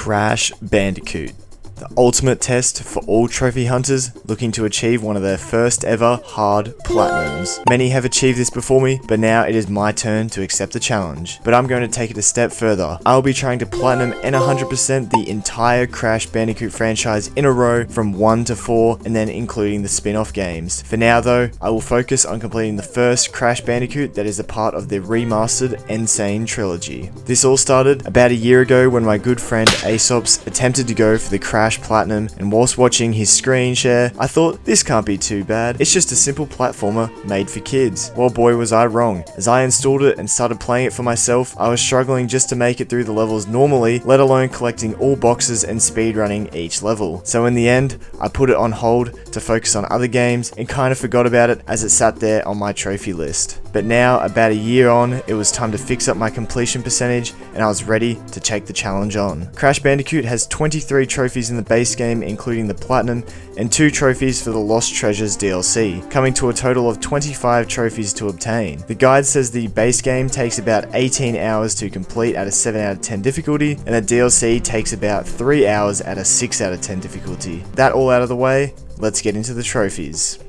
Crash Bandicoot, the ultimate test for all trophy hunters looking to achieve one of their first ever hard platinums. Many have achieved this before me, but now it is my turn to accept the challenge. But I'm going to take it a step further. I will be trying to platinum and 100% the entire Crash Bandicoot franchise in a row from 1 to 4, and then including the spin-off games. For now though, I will focus on completing the first Crash Bandicoot that is a part of the remastered N. Sane trilogy. This all started about a year ago when my good friend Aesops attempted to go for the Crash Platinum, and whilst watching his screen share, I thought this can't be too bad. It's just a simple platformer made for kids. Well, boy was I wrong. As I installed it and started playing it for myself, I was struggling just to make it through the levels normally, let alone collecting all boxes and speedrunning each level. So in the end, I put it on hold to focus on other games and kind of forgot about it as it sat there on my trophy list. But now, about a year on, it was time to fix up my completion percentage and I was ready to take the challenge on. Crash Bandicoot has 23 trophies in the base game, including the Platinum, and 2 trophies for the Lost Treasures DLC, coming to a total of 25 trophies to obtain. The guide says the base game takes about 18 hours to complete at a 7 out of 10 difficulty, and the DLC takes about 3 hours at a 6 out of 10 difficulty. That all out of the way, let's get into the trophies.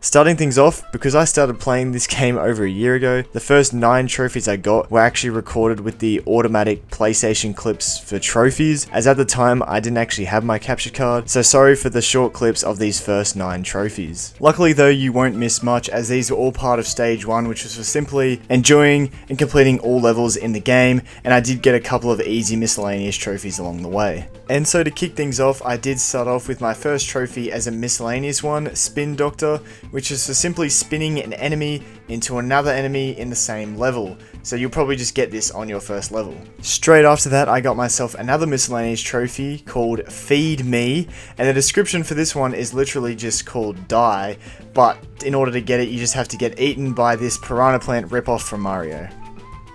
Starting things off, because I started playing this game over a year ago, the first 9 trophies I got were actually recorded with the automatic PlayStation clips for trophies, as at the time I didn't actually have my capture card, so sorry for the short clips of these first 9 trophies. Luckily though, you won't miss much, as these were all part of stage 1, which was for simply enjoying and completing all levels in the game, and I did get a couple of easy miscellaneous trophies along the way. And so to kick things off, I did start off with my first trophy as a miscellaneous one, Spin Doctor, which is for simply spinning an enemy into another enemy in the same level. So you'll probably just get this on your first level. Straight after that, I got myself another miscellaneous trophy called Feed Me, and the description for this one is literally just called Die, but in order to get it, you just have to get eaten by this piranha plant ripoff from Mario.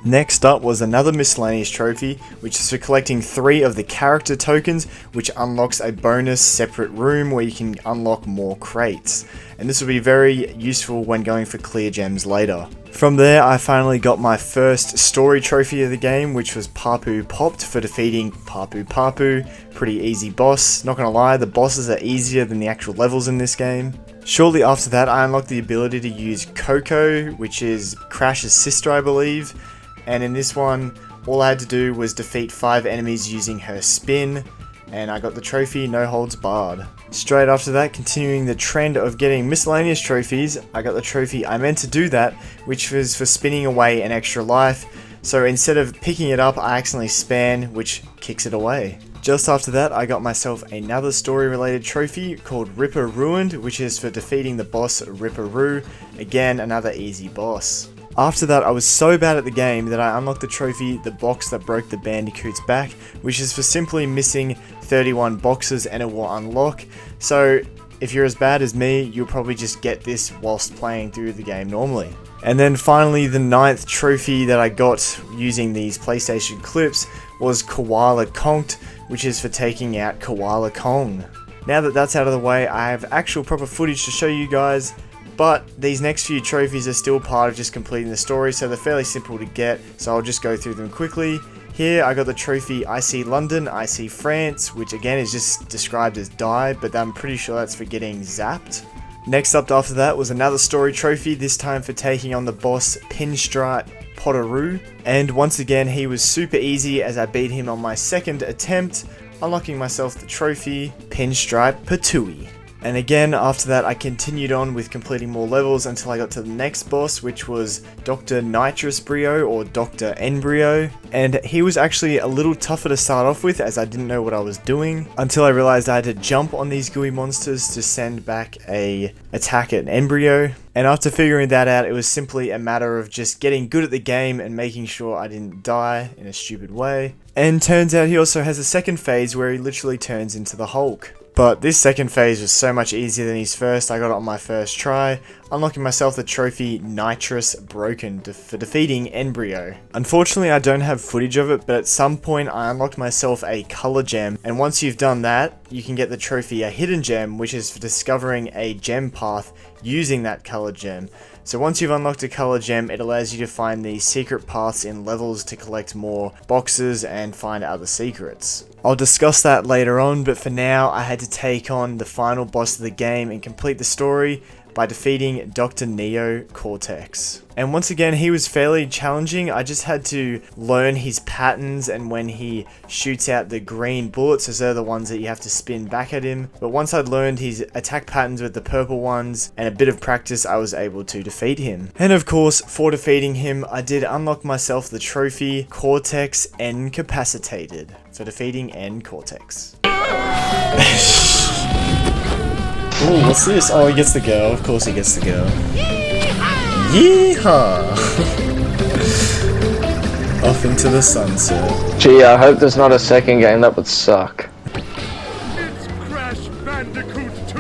Next up was another miscellaneous trophy, which is for collecting 3 of the character tokens, which unlocks a bonus separate room where you can unlock more crates. And this will be very useful when going for clear gems later. From there, I finally got my first story trophy of the game, which was Papu Popped for defeating Papu Papu. Pretty easy boss. Not gonna lie, the bosses are easier than the actual levels in this game. Shortly after that, I unlocked the ability to use Coco, which is Crash's sister, I believe. And in this one, all I had to do was defeat 5 enemies using her spin, and I got the trophy No Holds Barred. Straight after that, continuing the trend of getting miscellaneous trophies, I got the trophy I Meant to Do That, which was for spinning away an extra life. So instead of picking it up, I accidentally span, which kicks it away. Just after that, I got myself another story-related trophy called Ripper Ruined, which is for defeating the boss Ripperoo. Again, another easy boss. After that, I was so bad at the game that I unlocked the trophy The Box That Broke the Bandicoot's Back, which is for simply missing 31 boxes and it will unlock. So if you're as bad as me, you'll probably just get this whilst playing through the game normally. And then finally, the 9th trophy that I got using these PlayStation clips was Koala Conked, which is for taking out Koala Kong. Now that that's out of the way, I have actual proper footage to show you guys. But these next few trophies are still part of just completing the story, so they're fairly simple to get, so I'll just go through them quickly. Here I got the trophy I See London, I See France, which again is just described as Die, but I'm pretty sure that's for getting zapped. Next up after that was another story trophy, this time for taking on the boss Pinstripe Potteroo. And once again, he was super easy as I beat him on my second attempt, unlocking myself the trophy Pinstripe Patooey. And again, after that, I continued on with completing more levels until I got to the next boss, which was Dr. Nitrous Brio, or Dr. Embryo. And he was actually a little tougher to start off with, as I didn't know what I was doing, until I realized I had to jump on these gooey monsters to send back a attack at an embryo. And after figuring that out, it was simply a matter of just getting good at the game and making sure I didn't die in a stupid way. And turns out he also has a second phase where he literally turns into the Hulk. But this second phase was so much easier than his first. I got it on my first try, unlocking myself the trophy Nitrous Broken for defeating Embryo. Unfortunately, I don't have footage of it, but at some point I unlocked myself a color gem, and once you've done that, you can get the trophy a Hidden Gem, which is for discovering a gem path using that color gem. So once you've unlocked a color gem, it allows you to find the secret paths in levels to collect more boxes and find other secrets. I'll discuss that later on, but for now I had to take on the final boss of the game and complete the story by defeating Dr. Neo Cortex. And once again, he was fairly challenging. I just had to learn his patterns and when he shoots out the green bullets, as they're the ones that you have to spin back at him. But once I'd learned his attack patterns with the purple ones and a bit of practice, I was able to defeat him. And of course, for defeating him, I did unlock myself the trophy Cortex Incapacitated for defeating N Cortex. Ooh, what's this? Oh, he gets the girl. Of course he gets the girl. Yeehaw! Off into the sunset. Gee, I hope there's not a second game. That would suck. It's Crash Bandicoot 2.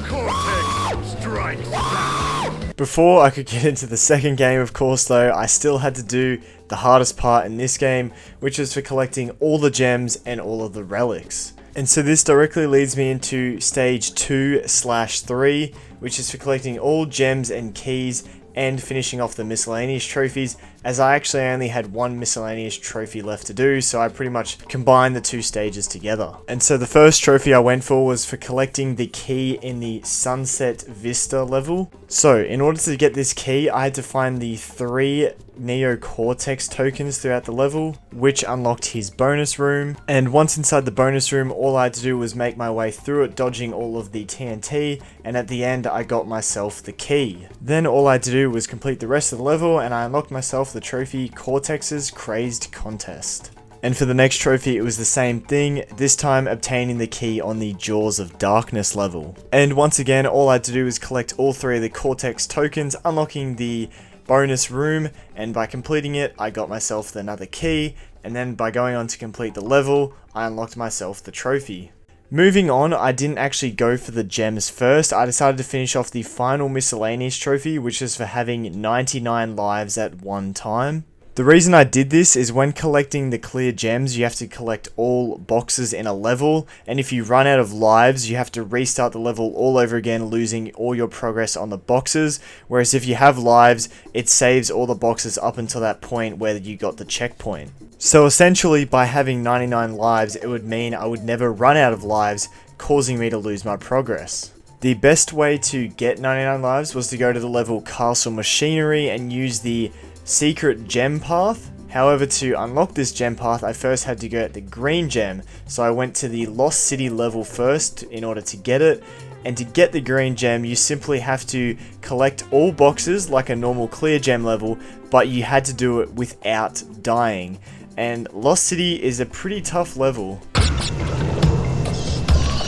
Cortex Strikes Back. Before I could get into the second game, of course, though, I still had to do the hardest part in this game, which is for collecting all the gems and all of the relics. And so this directly leads me into stage 2/3, which is for collecting all gems and keys and finishing off the miscellaneous trophies, as I actually only had one miscellaneous trophy left to do, so I pretty much combined the two stages together. And so the first trophy I went for was for collecting the key in the Sunset Vista level. So in order to get this key, I had to find the 3 Neo Cortex tokens throughout the level, which unlocked his bonus room. And once inside the bonus room, all I had to do was make my way through it, dodging all of the TNT, and at the end I got myself the key. Then all I had to do was complete the rest of the level, and I unlocked myself the trophy Cortex's Crazed Contest. And for the next trophy, it was the same thing, this time obtaining the key on the Jaws of Darkness level. And once again, all I had to do was collect all 3 of the Cortex tokens, unlocking the bonus room, and by completing it, I got myself another key, and then by going on to complete the level, I unlocked myself the trophy. Moving on, I didn't actually go for the gems first. I decided to finish off the final miscellaneous trophy, which is for having 99 lives at one time. The reason I did this is when collecting the clear gems, you have to collect all boxes in a level, and if you run out of lives, you have to restart the level all over again, losing all your progress on the boxes, whereas if you have lives, it saves all the boxes up until that point where you got the checkpoint. So essentially, by having 99 lives, it would mean I would never run out of lives, causing me to lose my progress. The best way to get 99 lives was to go to the level Castle Machinery and use the secret gem path. However, to unlock this gem path, I first had to get the green gem, so I went to the Lost City level first in order to get it. And to get the green gem, you simply have to collect all boxes like a normal clear gem level, but you had to do it without dying. And Lost City is a pretty tough level.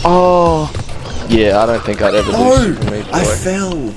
Oh, yeah, I don't think I'd ever do Super Meat Boy. I fell.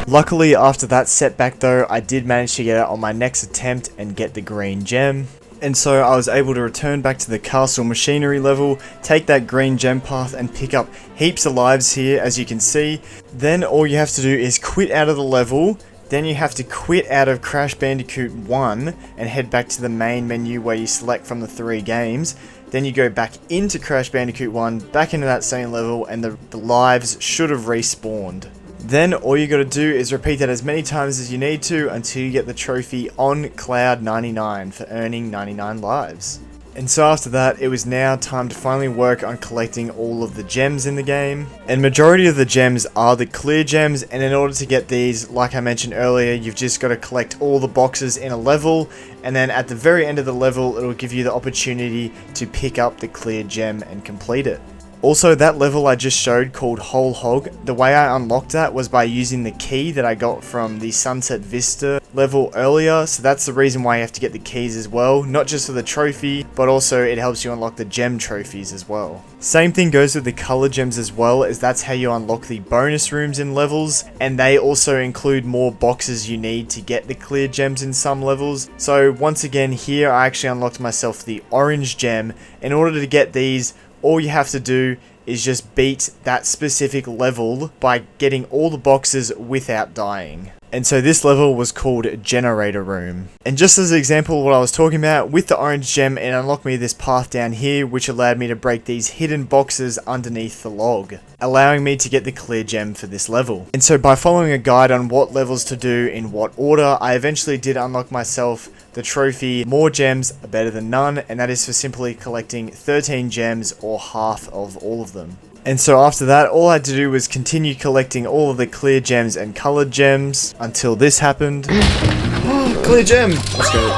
Luckily, after that setback though, I did manage to get it on my next attempt and get the green gem. And so I was able to return back to the Castle Machinery level, take that green gem path and pick up heaps of lives here, as you can see. Then all you have to do is quit out of the level. Then you have to quit out of Crash Bandicoot 1 and head back to the main menu where you select from the 3 games. Then you go back into Crash Bandicoot 1, back into that same level, and the lives should have respawned. Then all you gotta do is repeat that as many times as you need to until you get the trophy on Cloud 99 for earning 99 lives. And so after that, it was now time to finally work on collecting all of the gems in the game. And majority of the gems are the clear gems, and in order to get these, like I mentioned earlier, you've just got to collect all the boxes in a level, and then at the very end of the level, it'll give you the opportunity to pick up the clear gem and complete it. Also, that level I just showed called Whole Hog, the way I unlocked that was by using the key that I got from the Sunset Vista level earlier, so that's the reason why you have to get the keys as well, not just for the trophy, but also it helps you unlock the gem trophies as well. Same thing goes with the color gems as well, as that's how you unlock the bonus rooms in levels, and they also include more boxes you need to get the clear gems in some levels. So once again here, I actually unlocked myself the orange gem. In order to get these, all you have to do is just beat that specific level by getting all the boxes without dying. And so this level was called Generator Room. And just as an example of what I was talking about, with the orange gem, it unlocked me this path down here, which allowed me to break these hidden boxes underneath the log, allowing me to get the clear gem for this level. And so by following a guide on what levels to do in what order, I eventually did unlock myself the trophy More Gems Are Better Than None, and that is for simply collecting 13 gems or half of all of them. And so after that, all I had to do was continue collecting all of the clear gems and colored gems until this happened. Clear gem! Let's go.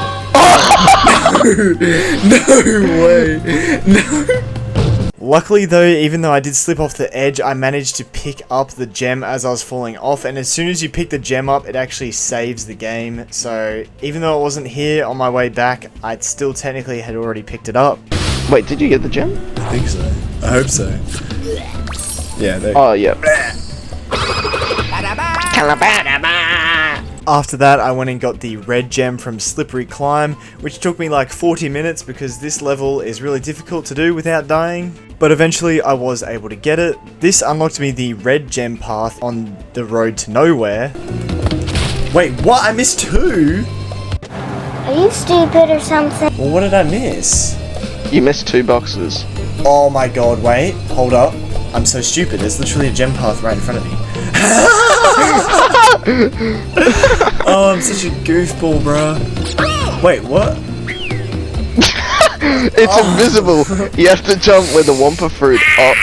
No way! No! Luckily though, even though I did slip off the edge, I managed to pick up the gem as I was falling off, and as soon as you pick the gem up, it actually saves the game. So even though it wasn't here on my way back, I still technically had already picked it up. Wait, did you get the gem? I think so. I hope so. Yeah, there. Oh, yeah. After that, I went and got the red gem from Slippery Climb, which took me like 40 minutes because this level is really difficult to do without dying. But eventually, I was able to get it. This unlocked me the red gem path on the road to nowhere. Wait, what? I missed 2? Are you stupid or something? Well, what did I miss? You missed 2 boxes. Oh my god, wait, hold up. I'm so stupid, there's literally a gem path right in front of me. Oh, I'm such a goofball, bro. Wait, what? It's invisible. You have to jump with the Wumpa fruit up.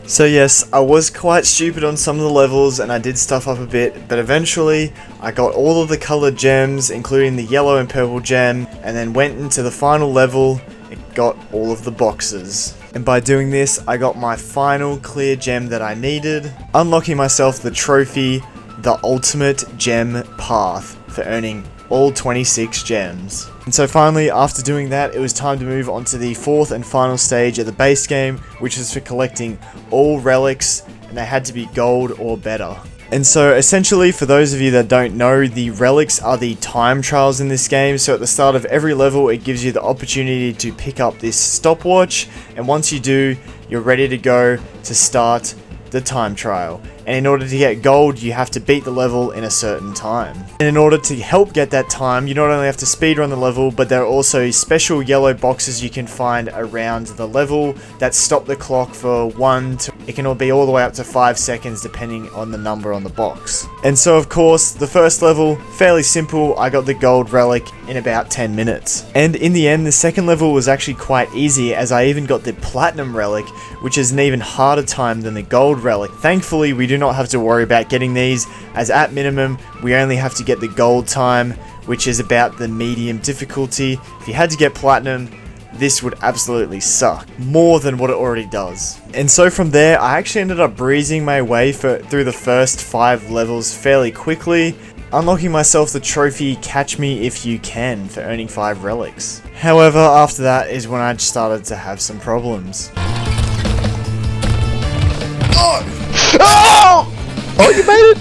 So yes, I was quite stupid on some of the levels and I did stuff up a bit, but eventually I got all of the colored gems, including the yellow and purple gem, and then went into the final level and got all of the boxes. And by doing this, I got my final clear gem that I needed, unlocking myself the trophy, the Ultimate Gem Path, for earning all 26 gems. And so finally, after doing that, it was time to move on to the 4th and final stage of the base game, which is for collecting all relics, and they had to be gold or better. And so essentially, for those of you that don't know, the relics are the time trials in this game. So at the start of every level, it gives you the opportunity to pick up this stopwatch, and once you do, you're ready to go to start the time trial. And in order to get gold, you have to beat the level in a certain time. And in order to help get that time, you not only have to speedrun the level, but there are also special yellow boxes you can find around the level that stop the clock for it can be all the way up to 5 seconds depending on the number on the box. And so of course, the first level, fairly simple, I got the gold relic in about 10 minutes. And in the end, the second level was actually quite easy, as I even got the platinum relic, which is an even harder time than the gold relic. Thankfully, we do not have to worry about getting these, as at minimum, we only have to get the gold time, which is about the medium difficulty. If you had to get platinum, this would absolutely suck, more than what it already does. And so from there, I actually ended up breezing my way through the first 5 levels fairly quickly, unlocking myself the trophy Catch Me If You Can for earning 5 relics. However, after that is when I started to have some problems. Oh! Oh, you made it!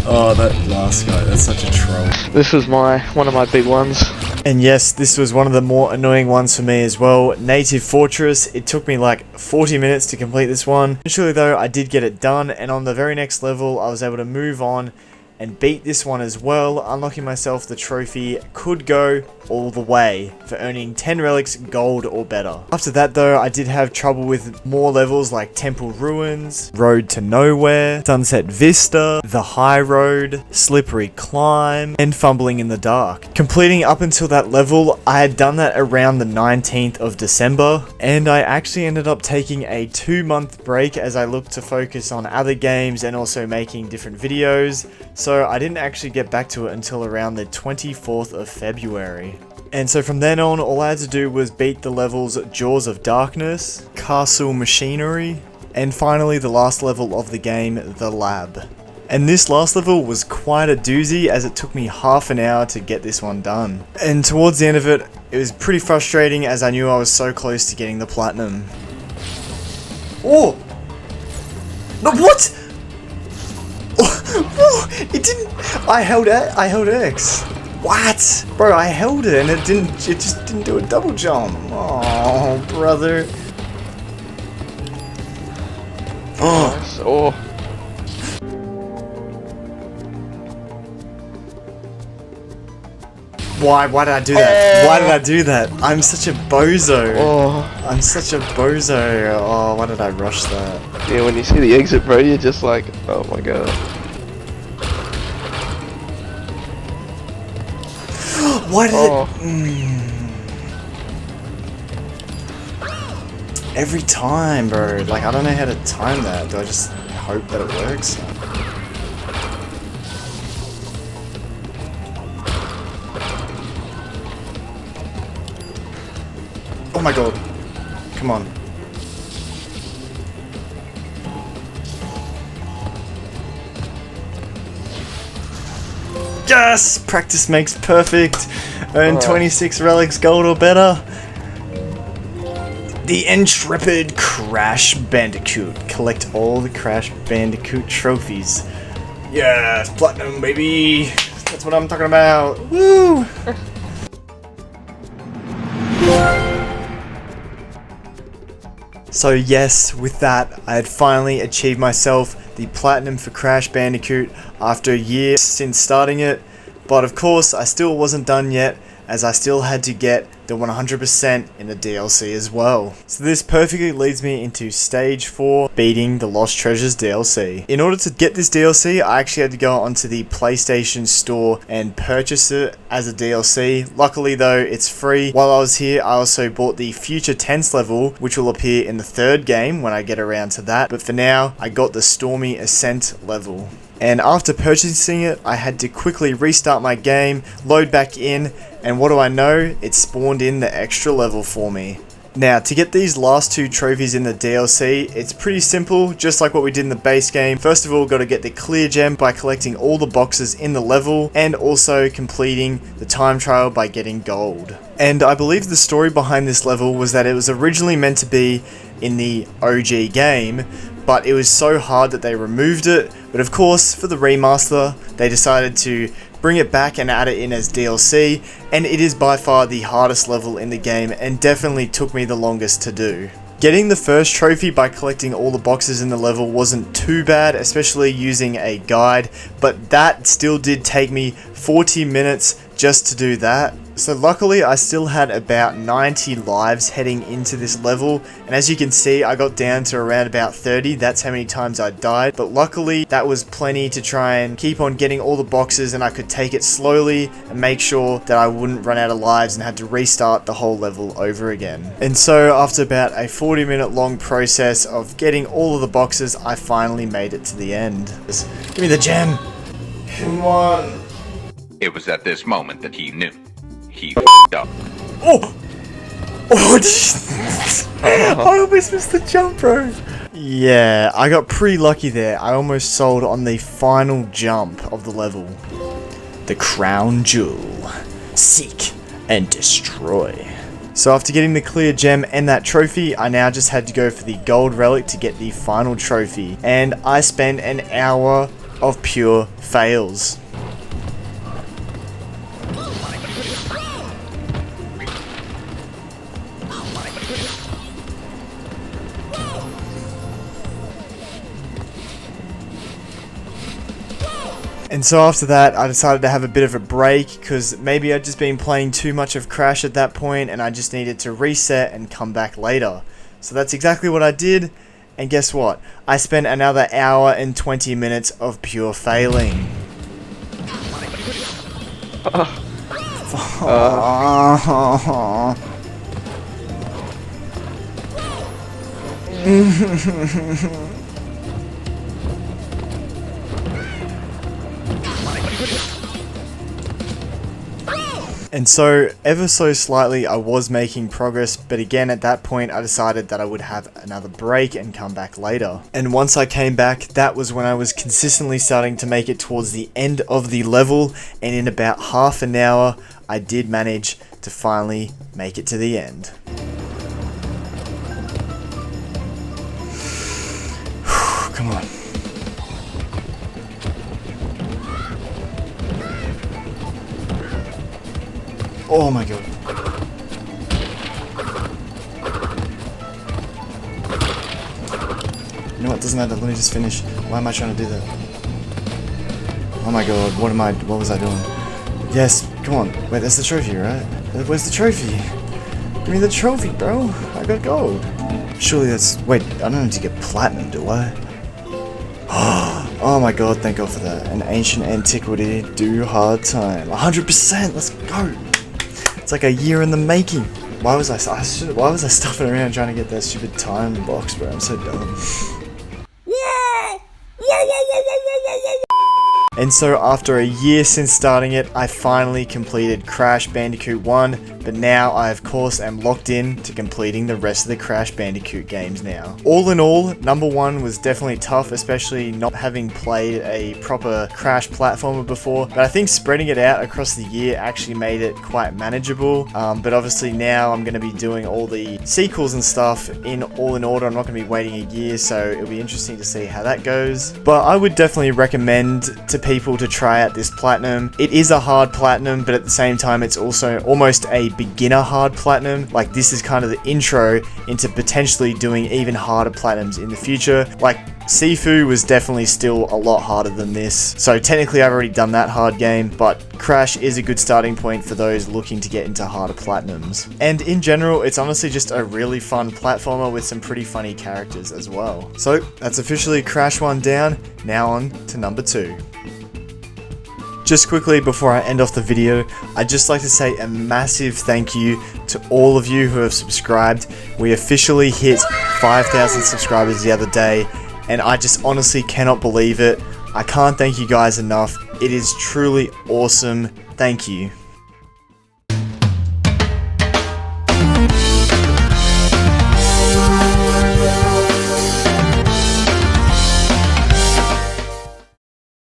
Oh, that last guy, that's such a troll. This was one of my big ones. And yes, this was one of the more annoying ones for me as well. Native Fortress, it took me like 40 minutes to complete this one. Eventually though, I did get it done, and on the very next level, I was able to move on and beat this one as well, unlocking myself the trophy Could Go All The Way for earning 10 relics gold or better. After that though, I did have trouble with more levels like Temple Ruins, Road to Nowhere, Sunset Vista, The High Road, Slippery Climb, and Fumbling in the Dark. Completing up until that level, I had done that around the 19th of December, and I actually ended up taking a 2-month break as I looked to focus on other games and also making different videos. So I didn't actually get back to it until around the 24th of February. And so from then on, all I had to do was beat the levels Jaws of Darkness, Castle Machinery, and finally the last level of the game, The Lab. And this last level was quite a doozy, as it took me half an hour to get this one done. And towards the end of it, it was pretty frustrating as I knew I was so close to getting the platinum. Oh! No, what? Oh, it didn't. I held X. What? Bro, I held it and it just didn't do a double jump. Oh, brother. Oh. Nice. Oh. Why did I do that? Why did I do that? I'm such a bozo. Oh. I'm such a bozo. Oh, why did I rush that? Yeah, when you see the exit, bro, you're just like, oh my god. Why did Oh. Every time, bro. Like, I don't know how to time that. Do I just hope that it works? Oh my god. Come on. Yes! Practice makes perfect. Earn 26 relics, gold or better. The Intrepid Crash Bandicoot. Collect all the Crash Bandicoot trophies. Yes, platinum, baby. That's what I'm talking about. Woo! So yes, with that, I had finally achieved myself the platinum for Crash Bandicoot after a year since starting it. But of course, I still wasn't done yet, as I still had to get the 100% in the DLC as well. So this perfectly leads me into stage 4, beating the Lost Treasures DLC. In order to get this DLC, I actually had to go onto the PlayStation Store and purchase it as a DLC. Luckily though, it's free. While I was here, I also bought the Future Tense level, which will appear in the 3rd game when I get around to that. But for now, I got the Stormy Ascent level. And after purchasing it, I had to quickly restart my game, load back in, and what do I know? It spawned in the extra level for me. Now, to get these last 2 trophies in the DLC, it's pretty simple, just like what we did in the base game. First of all, got to get the clear gem by collecting all the boxes in the level, and also completing the time trial by getting gold. And I believe the story behind this level was that it was originally meant to be in the OG game, but it was so hard that they removed it. But of course, for the remaster, they decided to bring it back and add it in as DLC, and it is by far the hardest level in the game and definitely took me the longest to do. Getting the first trophy by collecting all the boxes in the level wasn't too bad, especially using a guide, but that still did take me 40 minutes just to do that. So luckily I still had about 90 lives heading into this level, and as you can see I got down to around about 30, that's how many times I died, but luckily that was plenty to try and keep on getting all the boxes, and I could take it slowly and make sure that I wouldn't run out of lives and had to restart the whole level over again. And so after about a 40-minute long process of getting all of the boxes, I finally made it to the end. Just give me the gem! Come on! It was at this moment that he knew. He f***ed up. Oh! Oh, I almost missed the jump, bro. Yeah, I got pretty lucky there. I almost sold on the final jump of the level. The Crown Jewel. Seek and destroy. So after getting the clear gem and that trophy, I now just had to go for the gold relic to get the final trophy. And I spent an hour of pure fails. And so after that, I decided to have a bit of a break, because maybe I'd just been playing too much of Crash at that point and I just needed to reset and come back later. So that's exactly what I did, and guess what? I spent another hour and 20 minutes of pure failing. And so, ever so slightly, I was making progress, but again, at that point, I decided that I would have another break and come back later. And once I came back, that was when I was consistently starting to make it towards the end of the level, and in about half an hour, I did manage to finally make it to the end. Come on. Oh my god. You know what, doesn't matter, let me just finish. Why am I trying to do that? Oh my god, what was I doing? Yes, Come on. Wait, that's the trophy, right? Where's the trophy? Give me the trophy, bro. I got gold. Surely that's... Wait, I don't need to get platinum, do I? Oh my god, thank god for that. An ancient antiquity, do hard time. 100%, let's go. It's like a year in the making. Why was I stuffing around trying to get that stupid time box, bro? I'm so dumb. And so after a year since starting it, I finally completed Crash Bandicoot 1, but now I of course am locked in to completing the rest of the Crash Bandicoot games now. All in all, number 1 was definitely tough, especially not having played a proper Crash platformer before, but I think spreading it out across the year actually made it quite manageable. But obviously now I'm going to be doing all the sequels and stuff all in order. I'm not going to be waiting a year, so it'll be interesting to see how that goes. But I would definitely recommend to people to try out this platinum. It is a hard platinum, but at the same time it's also almost a beginner hard platinum. Like, this is kind of the intro into potentially doing even harder platinums in the future. Like, Sifu was definitely still a lot harder than this, so technically I've already done that hard game, but Crash is a good starting point for those looking to get into harder platinums. And in general, it's honestly just a really fun platformer with some pretty funny characters as well. So that's officially Crash 1 down, now on to number 2. Just quickly before I end off the video, I'd just like to say a massive thank you to all of you who have subscribed. We officially hit 5,000 subscribers the other day, and I just honestly cannot believe it. I can't thank you guys enough. It is truly awesome. Thank you.